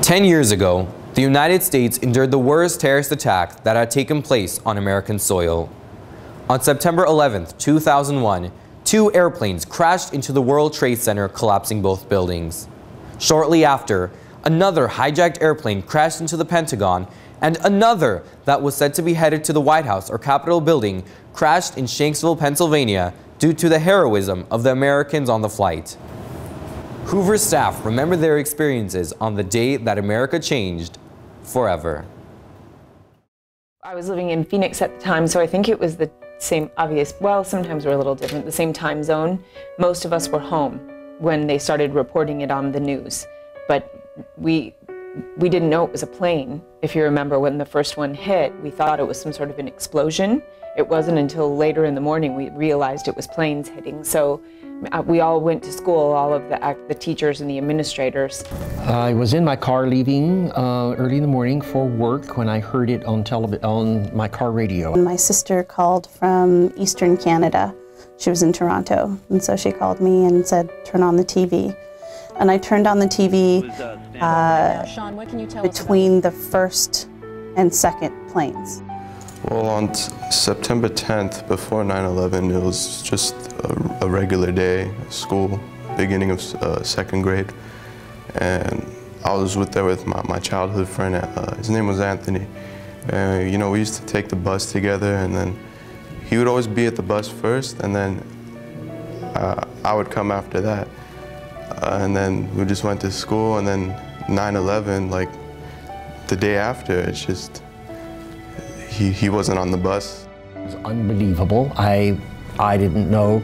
10 years ago, the United States endured the worst terrorist attack that had taken place on American soil. On September 11, 2001, two airplanes crashed into the World Trade Center, collapsing both buildings. Shortly after, another hijacked airplane crashed into the Pentagon, and another that was said to be headed to the White House or Capitol building crashed in Shanksville, Pennsylvania, due to the heroism of the Americans on the flight. Hoover staff remember their experiences on the day that America changed forever. I was living in Phoenix at the time, so I think it was the same obvious, well, sometimes we're a little different, the same time zone. Most of us were home when they started reporting it on the news, but we didn't know it was a plane. If you remember, when the first one hit, we thought it was some sort of an explosion. It wasn't until later in the morning we realized it was planes hitting. So we all went to school, all of the teachers and the administrators. I was in my car leaving early in the morning for work when I heard it on my car radio. My sister called from Eastern Canada. She was in Toronto, and so she called me and said, "Turn on the TV." And I turned on the TV Sean, what can you tell between the first and second planes. Well, on September 10th, before 9/11, it was just a regular day, school, beginning of second grade. And I was there with my childhood friend. His name was Anthony. You know, we used to take the bus together, and then he would always be at the bus first, and then I would come after that. And then we just went to school, and then 9/11, like the day after, it's just, he wasn't on the bus. It was unbelievable. I didn't know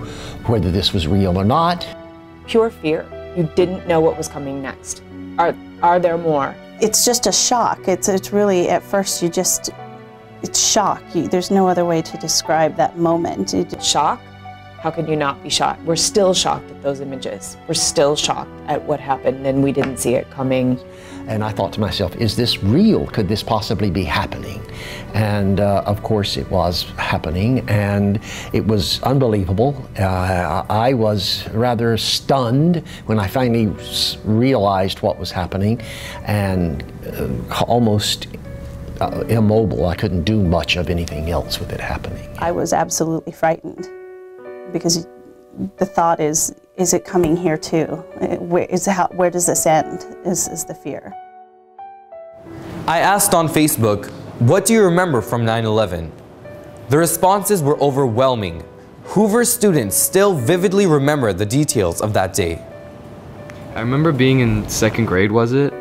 whether this was real or not. Pure fear. You didn't know what was coming next. Are there more? It's just a shock. It's really, at first it's shock. There's no other way to describe that moment. Shock? How could you not be shocked? We're still shocked at those images. We're still shocked at what happened, and we didn't see it coming. And I thought to myself, is this real? Could this possibly be happening? And of course it was happening, and it was unbelievable. I was rather stunned when I finally realized what was happening, and almost immobile. I couldn't do much of anything else with it happening. I was absolutely frightened, because the thought is it coming here too? Where does this end, is the fear. I asked on Facebook, what do you remember from 9/11? The responses were overwhelming. Hoover students still vividly remember the details of that day. I remember being in second grade, was it?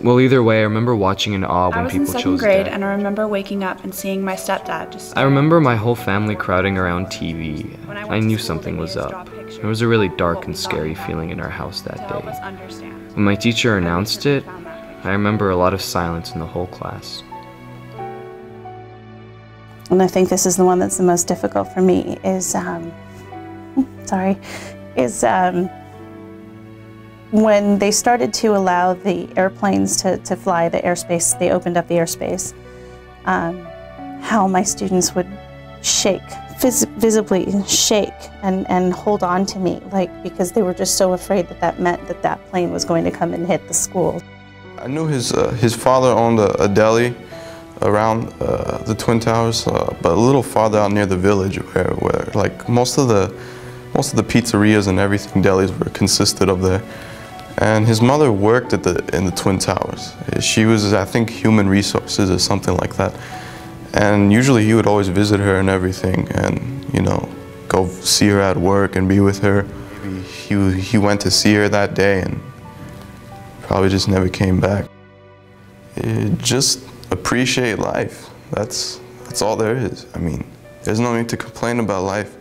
Well, either way, I remember watching in awe when people chose death. I was in second grade, and I remember waking up and seeing my stepdad just... I remember my whole family crowding around TV. I knew something was up. There was a really dark and scary feeling in our house that day. When my teacher announced it, I remember a lot of silence in the whole class. And I think this is the one that's the most difficult for me, is when they started to allow the airplanes to fly the airspace, they opened up the airspace, how my students would shake, visibly shake and hold on to me, because they were just so afraid that meant that plane was going to come and hit the school. I knew his father owned a deli around the Twin Towers, but a little farther out near the village, where like most of the pizzerias and everything, delis, were consisted of there. And his mother worked in the Twin Towers. She was, I think, human resources or something like that. And usually he would always visit her and everything, and you know, go see her at work and be with her. Maybe he went to see her that day and probably just never came back. Just appreciate life. That's all there is. I mean, there's no need to complain about life.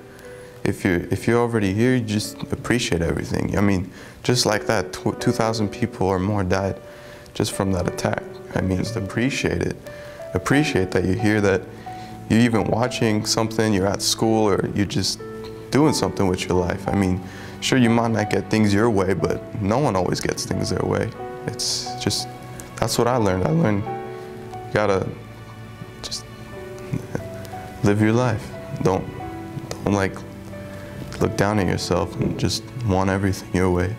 If you're already here, you just appreciate everything. I mean, just like that, 2,000 people or more died just from that attack. I mean, just appreciate it. Appreciate that you're here, that you're even watching something, you're at school, or you're just doing something with your life. I mean, sure, you might not get things your way, but no one always gets things their way. It's just, that's what I learned. I learned you gotta just live your life. Don't like look down at yourself and just want everything your way.